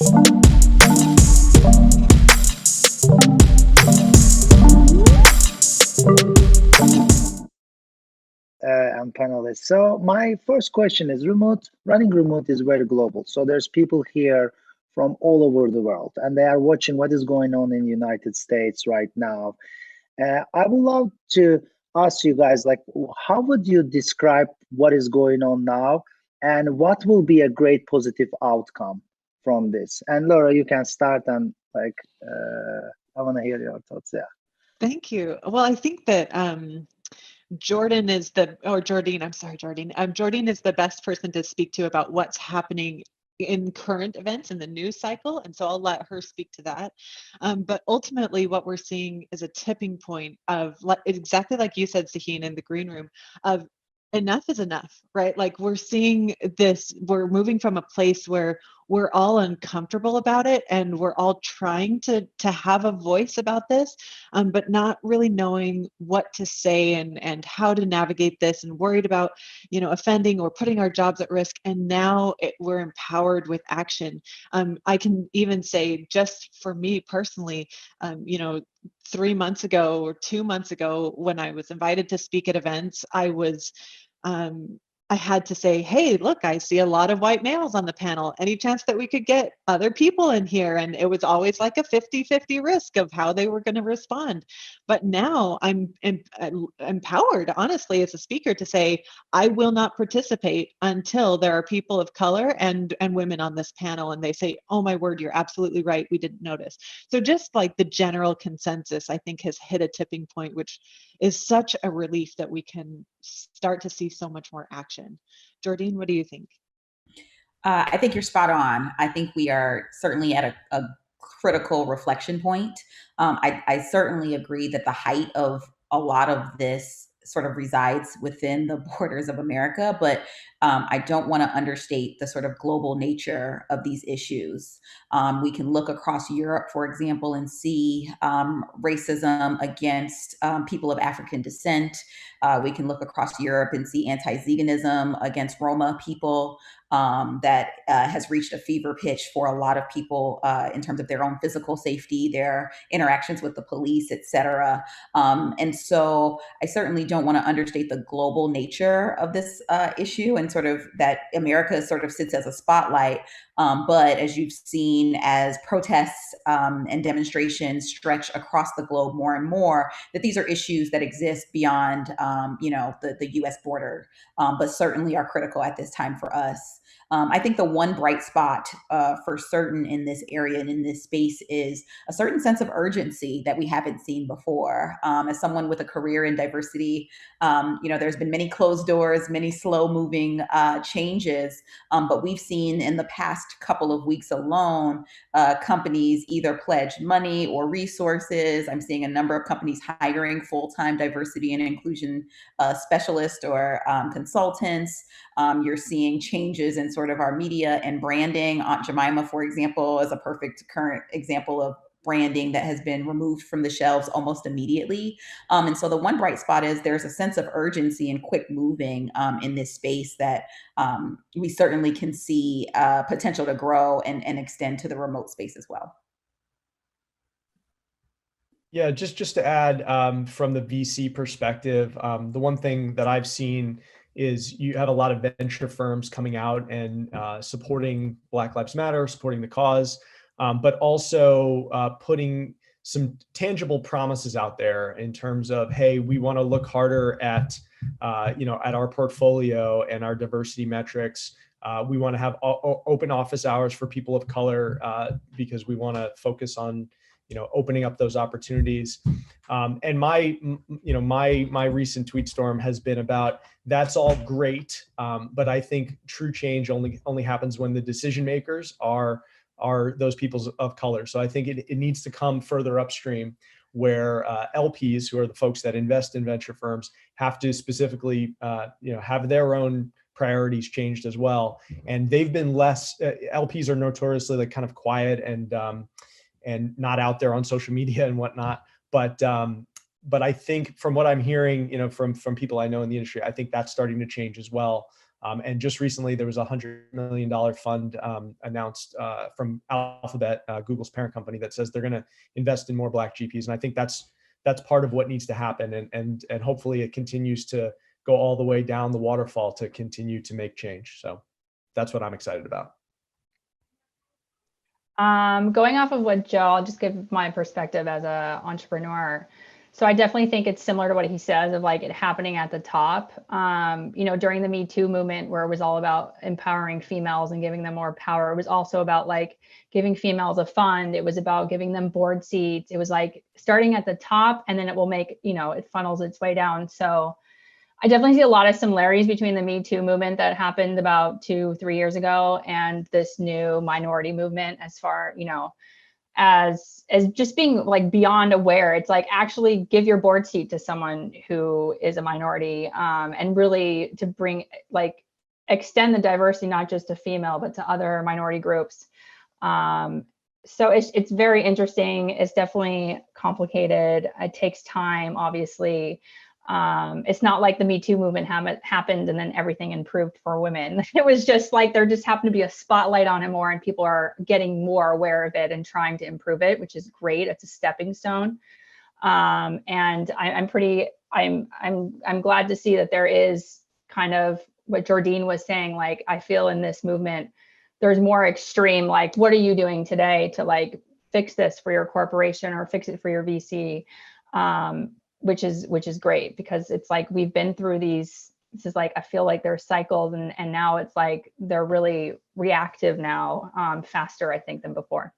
And panelists. So my first question is running remote is very global. So there's people here from all over the world and they are watching what is going on in the United States right now. I would love to ask you guys, like, how would you describe what is going on now and what will be a great positive outcome from this? And Laura, you can start and I want to hear your thoughts. Yeah. Thank you. Well, I think that Jordan is or Jordyne, I'm sorry, Jordyne. Jordyne is the best person to speak to about what's happening in current events in the news cycle. And so I'll let her speak to that. But ultimately, what we're seeing is a tipping point of exactly like you said, Sahin, in the green room, of enough is enough, right? Like we're seeing this, we're moving from a place where we're all uncomfortable about it and we're all trying to have a voice about this, but not really knowing what to say and how to navigate this, and worried about, offending or putting our jobs at risk. And now we're empowered with action. I can even say, just for me personally, 3 months ago or 2 months ago, when I was invited to speak at events, I had to say, hey, look, I see a lot of white males on the panel. Any chance that we could get other people in here? And it was always like a 50-50 risk of how they were going to respond. But now I'm empowered, honestly, as a speaker to say, I will not participate until there are people of color and women on this panel. And they say, oh my word, you're absolutely right. We didn't notice. So just like the general consensus, I think, has hit a tipping point, which is such a relief that we can start to see so much more action. Jordyne, what do you think? I think you're spot on. I think we are certainly at a critical reflection point. I certainly agree that the height of a lot of this sort of resides within the borders of America, but I don't want to understate the sort of global nature of these issues. We can look across Europe, for example, and see racism against people of African descent. We can look across Europe and see anti-Ziganism against Roma people. That has reached a fever pitch for a lot of people in terms of their own physical safety, their interactions with the police, et cetera. And so I certainly don't want to understate the global nature of this issue, and sort of that America sort of sits as a spotlight. But as you've seen, as protests and demonstrations stretch across the globe more and more, that these are issues that exist beyond, the U.S. border, but certainly are critical at this time for us. I think the one bright spot for certain in this area and in this space is a certain sense of urgency that we haven't seen before. As someone with a career in diversity, there's been many closed doors, many slow moving changes, but we've seen in the past couple of weeks alone, companies either pledge money or resources. I'm seeing a number of companies hiring full-time diversity and inclusion specialists or consultants. You're seeing changes in sort of our media and branding. Aunt Jemima, for example, is a perfect current example of branding that has been removed from the shelves almost immediately. And so the one bright spot is there's a sense of urgency and quick moving in this space that we certainly can see potential to grow and extend to the remote space as well. Yeah, just to add from the VC perspective, the one thing that I've seen is you have a lot of venture firms coming out and supporting Black Lives Matter, supporting the cause, but also putting some tangible promises out there in terms of, hey, we want to look harder at our portfolio and our diversity metrics. We want to have open office hours for people of color because we want to focus on opening up those opportunities. And my recent tweet storm has been about, that's all great, but I think true change only happens when the decision makers are those people of color. So I think it needs to come further upstream, where LPs, who are the folks that invest in venture firms, have to specifically have their own priorities changed as well. And they've been less, LPs are notoriously like kind of quiet and not out there on social media and whatnot. But I think from what I'm hearing, from people I know in the industry, I think that's starting to change as well. And just recently, there was a $100 million fund announced from Alphabet, Google's parent company, that says they're going to invest in more Black GPs. And I think that's part of what needs to happen. And hopefully it continues to go all the way down the waterfall to continue to make change. So that's what I'm excited about. Going off of what Joe, I'll just give my perspective as an entrepreneur. So I definitely think it's similar to what he says of like it happening at the top. You know, during the Me Too movement, where it was all about empowering females and giving them more power, it was also about like giving females a fund. It was about giving them board seats. It was like starting at the top, and then it will make, you know, it funnels its way down. So I definitely see a lot of similarities between the Me Too movement that happened about 2-3 years ago and this new minority movement, as far, you know, as just being like beyond aware. It's like actually give your board seat to someone who is a minority, and really to bring, like, extend the diversity, not just to female, but to other minority groups. So it's very interesting. It's definitely complicated. It takes time, obviously. It's not like the Me Too movement happened and then everything improved for women. It was just like there just happened to be a spotlight on it more, and people are getting more aware of it and trying to improve it, which is great. It's a stepping stone. And I'm glad to see that there is kind of what Jordyne was saying. Like, I feel in this movement, there's more extreme, like, what are you doing today to like fix this for your corporation or fix it for your VC? Which is great, because it's like we've been through these. This is like, I feel like there's cycles, and now it's like they're really reactive now, faster, I think, than before.